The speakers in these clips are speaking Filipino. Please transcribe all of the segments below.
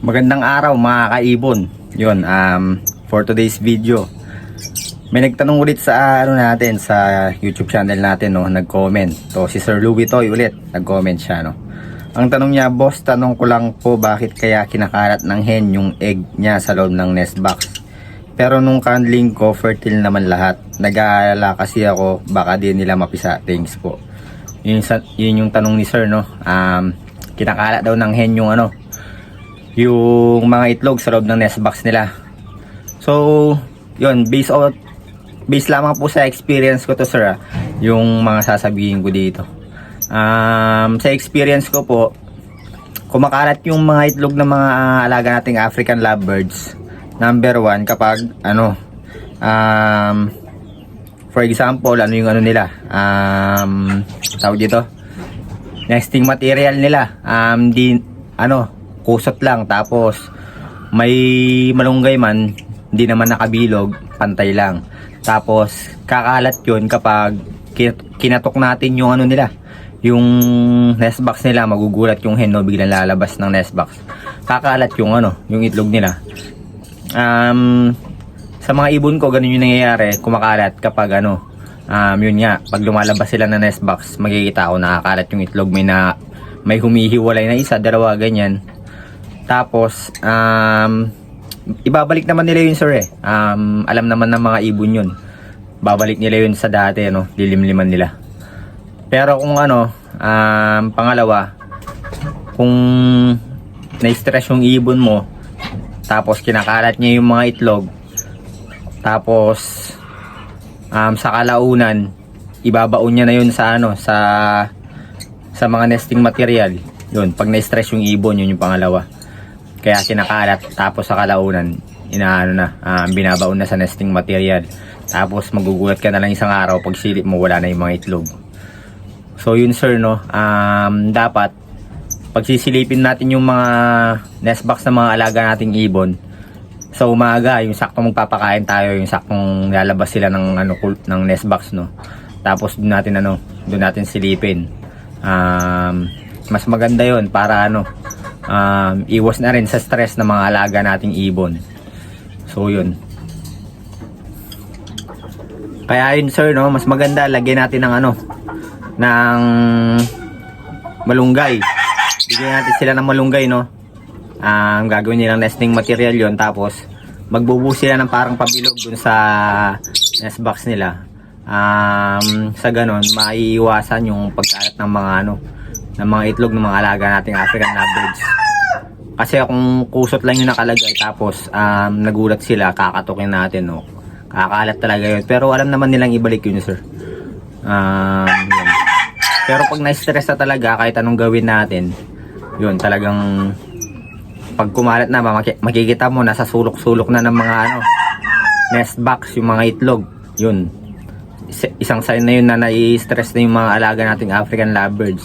Magandang araw mga kaibon. Yun, for today's video, may nagtanong ulit sa natin sa YouTube channel natin, no, nag-comment. To si Sir Louie Toy ulit, nag-comment siya, no. Ang tanong niya, boss, tanong ko lang po bakit kaya kinakalat ng hen yung egg niya sa loob ng nest box. Pero nung candling ko, fertile naman lahat. Nag-aalala kasi ako baka di nila mapisa. Thanks po. Yun yung tanong ni Sir, no. Kinakalat daw ng hen yung yung mga itlog sa loob ng nest box nila. So, yun, based lamang po sa experience ko to, sir, yung mga sasabihin ko dito. Sa experience ko po, kumakalat yung mga itlog ng mga alaga nating African lovebirds. Number one, kapag for example, yung nila, tawag dito, nesting material nila, kusot lang, tapos may malunggay man, hindi naman nakabilog, pantay lang. Tapos kakalat yun kapag kinatok natin yung nila, yung nest box nila. Magugulat yung hen, no, biglang lalabas ng nest box. Kakalat yung yung itlog nila. Sa mga ibon ko, ganun yung nangyayari, kumakalat kapag yun nga, pag lumalabas sila ng nest box, makikita ko nakakalat yung itlog. May humihiwalay na isa, dalawa, ganyan. Tapos ibabalik naman nila yun, sir, eh. Alam naman ng mga ibon yun, babalik nila yun sa dati, lilimliman nila. Pero kung pangalawa, kung na-stress yung ibon mo, tapos kinakalat niya yung mga itlog, tapos sa kalaunan ibabaon niya na yun sa sa mga nesting material. Yun, pag na-stress yung ibon, yun yung pangalawa. Kaya kinakalat, tapos sa kalaunan binabaon na sa nesting material. Tapos magugulat ka na lang isang araw, pag silip mo wala na yung mga itlog. So yun, sir, no, dapat pagsisilipin natin yung mga nest box ng mga alaga nating ibon sa umaga, yung saktong magpapakain tayo, yung saktong lalabas sila ng ng nest box, no. Tapos doon natin silipin. Mas maganda yun para iwas na rin sa stress ng mga alaga nating ibon. So yun. Kaya yun, sir, no, mas maganda lagyan natin ng malunggay. Bigyan natin sila ng malunggay, no. Gagawin nilang nesting material yon, tapos magbubuo sila ng parang pabilog dun sa nest box nila. Sa ganon, maiiwasan yung pagkalat ng mga itlog ng mga alaga nating African lovebirds. Kasi kung kusot lang yung nakalagay, tapos nagulat sila, kakatukin natin, no, kakalat talaga yun. Pero alam naman nilang ibalik yun, sir. Yun. Pero pag na-stress na talaga, kahit anong gawin natin, yun, talagang pag kumalat na, makikita mo nasa sulok-sulok na ng mga nest box yung mga itlog. Yun, isang sign na yun na nai-stress na yung mga alaga nating African lovebirds.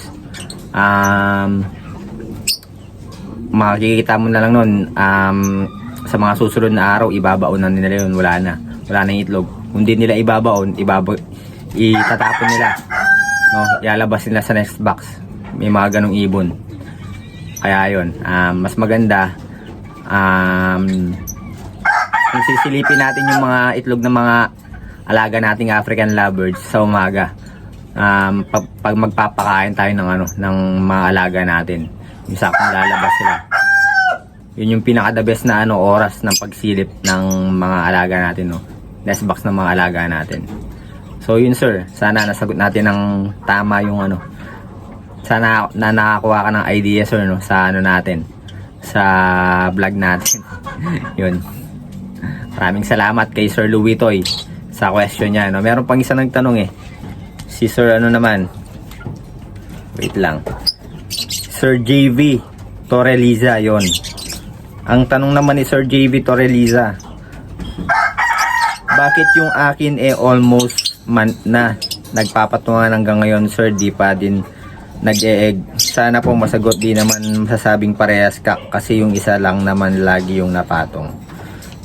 Makikita mo na lang nun, sa mga susunod na araw, ibabaon na nila yun. Wala na yung itlog. Kung di nila itatapon nila, no, ilalabas nila sa next box. May mga ganong ibon. Kaya yun, mas maganda kung sisilipin natin yung mga itlog ng mga alaga nating African lovebirds sa umaga, pag magpapakain tayo ng mga alaga natin, yung sakong lalabas sila. Yun yung pinaka the best na oras ng pagsilip ng mga alaga natin, no, nest box ng mga alaga natin. So yun, sir, sana nasagot natin ng tama yung sana na nakakuha ka ng idea, sir, no, sa natin, sa vlog natin. Yun, maraming salamat kay Sir Louie Toy sa question niya, no. Meron pang isa nagtanong, si Sir naman, wait lang, Sir JV Torreliza. Yon, ang tanong naman ni Sir JV Torreliza, bakit yung akin almost month na nagpapatungan hanggang ngayon, sir, di pa din nag-e-egg? Sana po masagot. Di naman masasabing parehas kasi yung isa lang naman lagi yung napatong.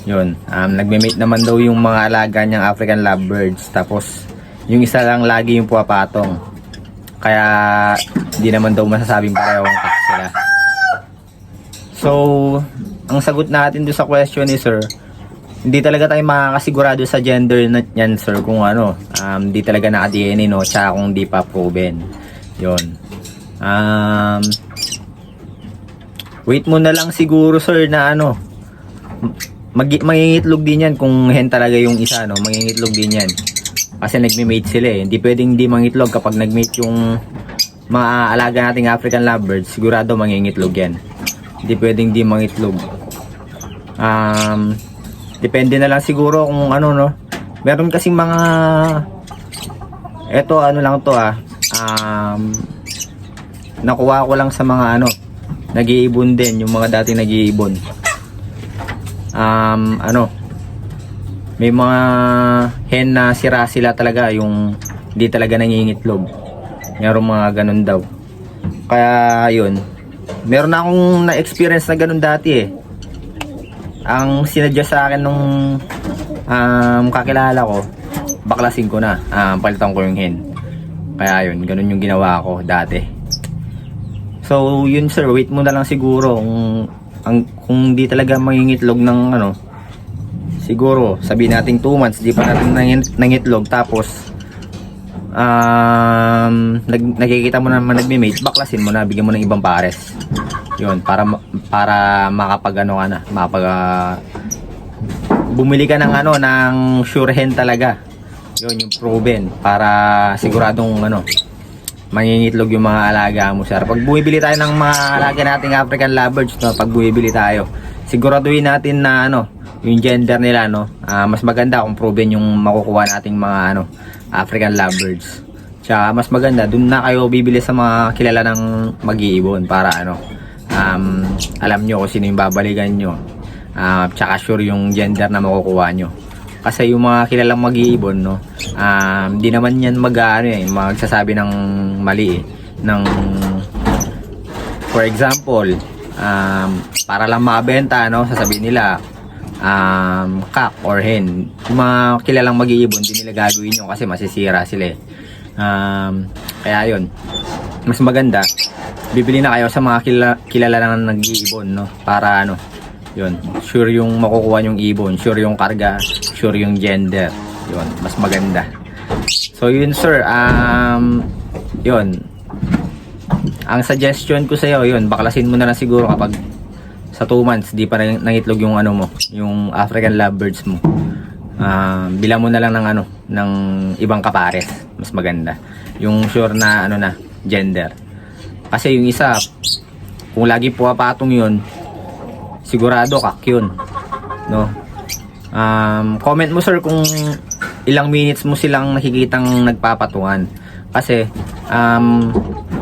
Yun, nagme-mate naman daw yung mga alaga niyang African lovebirds, tapos yung isa lang lagi yung puwapatong. Kaya di naman daw masasabing parehong kak sila. So, ang sagot natin doon sa question ni sir, hindi talaga tayo makakasigurado sa gender niyan sir kung ano, hindi talaga naka-DNA no, tsaka kung di pa proven. Yun. Wait mo na lang siguro sir na ano, mangingitlog din yan kung hen talaga yung isa no, mangingitlog din yan. Kasi nagme-mate sila eh. Hindi pwedeng hindi mangitlog kapag nag-mate yung mga alaga nating African lovebirds, sigurado mangingitlog yan. Hindi pwedeng di mangitlog. Depende na lang siguro kung ano no. Meron kasing mga eto ano lang to nakuha ko lang sa mga ano nag-iibon din, yung mga dati nag-iibon. May mga hen na sira sila talaga, yung hindi talaga nangingitlog. Meron mga ganun daw. Kaya yun, meron na akong na-experience na ganun dati eh. Ang sinadya sa akin nung kakilala ko, baklasin ko na, palitan ko yung hen. Kaya yun, ganun yung ginawa ko dati. So yun sir, wait mo na lang siguro kung di talaga mangingitlog ng ano, siguro sabihin natin 2 months di pa natin nangitlog, tapos nakikita mo naman nagme-mate, baklasin mo na, bigyan mo ng ibang pares. Yun, para makapag ano ka na, bumili ka ng ano, ng sure hen talaga. Yun, yung proven, para siguradong ano, mangingitlog yung mga alaga mo sir. Pag bumibili tayo ng mga alaga nating African lovebirds no, pag bumibili tayo, siguraduhin natin na ano, yung gender nila no, mas maganda kung proven yung makukuha nating mga ano, African lovebirds. Tsaka mas maganda dun na kayo bibili sa mga kilala ng mag-iibon para ano, alam nyo kung sino yung babalikan nyo, tsaka sure yung gender na makukuha nyo. Kasi yung mga kilalang mag-iibon no, di naman yan magsasabi ng mali eh, ng for example, para lang makabenta no, sasabihin nila cock or hen. Yung mga kilalang mag-iibon, di nila gagawin yun kasi masisira sila eh. Kaya yun, mas maganda bibili na kayo sa mga kilala ng nag-iibon no, para ano, yun, sure yung makukuha yung ibon, sure yung karga, sure yung gender. Yun, mas maganda. So yun sir, yun, ang suggestion ko sa iyo, yun, baklasin mo na lang siguro kapag sa 2 months di pa nangitlog yung ano mo, yung African lovebirds mo. Bilang mo na lang ng ano, ng ibang kapares, mas maganda. Yung sure na ano na gender. Kasi yung isa, kung lagi puwapatong yun, sigurado kak yun no. Comment mo sir kung ilang minutes mo silang nakikitang nagpapatungan. Kasi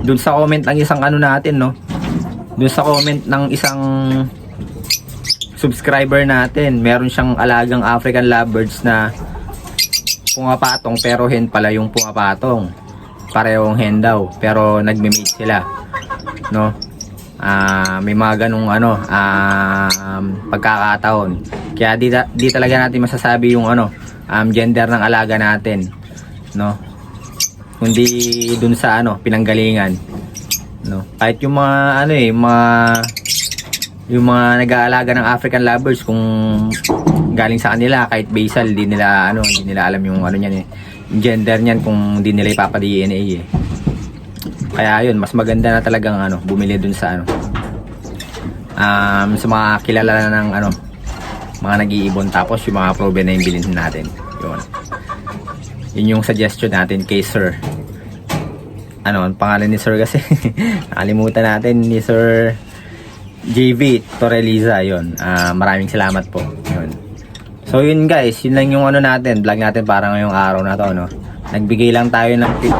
dun sa comment ng isang ano natin no, dun sa comment ng isang subscriber natin, meron siyang alagang African lovebirds na pumapatong pero hen pala yung pumapatong, parehong hen daw pero nagme-mate sila no. May mga ganung ano, pagkakataon. Kaya di talaga natin masasabi yung ano, gender ng alaga natin no, kundi dun sa ano, pinanggalingan no. Kahit yung mga ano eh, yung mga nag-aalaga ng African lovebirds, kung galing sa kanila, kahit basal, hindi nila alam yung ano niyan eh, yung gender niyan, kung hindi nila ipapa-DNA eh. Kaya yun, mas maganda na talagang ano, bumili dun sa ano, sa mga kilala ng ano, mga nag-iibon, tapos yung mga proven na yung bilhin natin. Yun yung suggestion natin kay sir. Ano ang pangalan ni sir kasi nakalimutan natin, ni Sir JV Torreliza. Yun, maraming salamat po. Yun. So yun guys, yun lang yung ano natin, vlog natin para ngayong araw na to no. Nagbigay lang tayo ng tip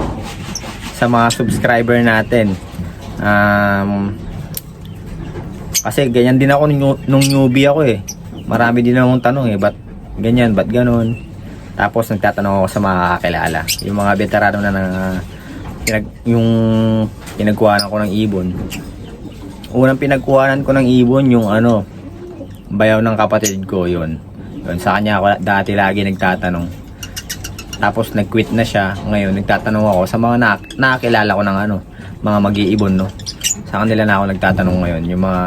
sa mga subscriber natin. Kasi ganyan din ako nung newbie ako eh. Marami din akong tanong eh, ba't ganyan, ba't ganon. Tapos nagtatanong ako sa mga kakilala, yung mga veterano na yung pinagkuhanan ko ng ibon. Unang pinagkuhanan ko ng ibon yung ano, bayaw ng kapatid ko. Yun sa kanya ako dati lagi nagtatanong. Tapos nag-quit na siya. Ngayon nagtatanong ako sa mga nakakilala ko ng ano, mga mag-iibon no. Sa kanila na ako nagtatanong ngayon, yung mga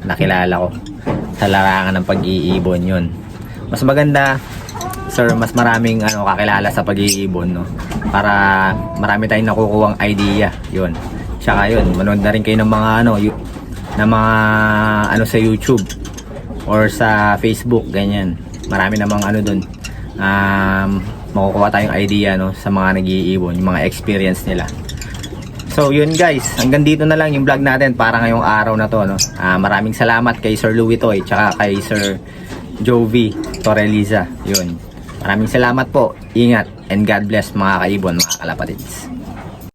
nakilala ko sa larangan ng pag-iibon yun. Mas maganda, sir, mas maraming kakilala sa pag-iibon, no? Para marami tayong nakukuhang idea, yun. Tsaka yun, manood na rin kayo ng mga ng mga sa YouTube or sa Facebook, ganyan. Marami namang doon. Makukuha tayong idea, no, sa mga nag-iibon, yung mga experience nila. So yun guys, hanggang dito na lang yung vlog natin para ngayong araw na to, no. Maraming salamat kay Sir Louie Toy tsaka kay Sir Jovi Torreliza. Yun. Maraming salamat po. Ingat and God bless mga kaibon, mga kalapatids.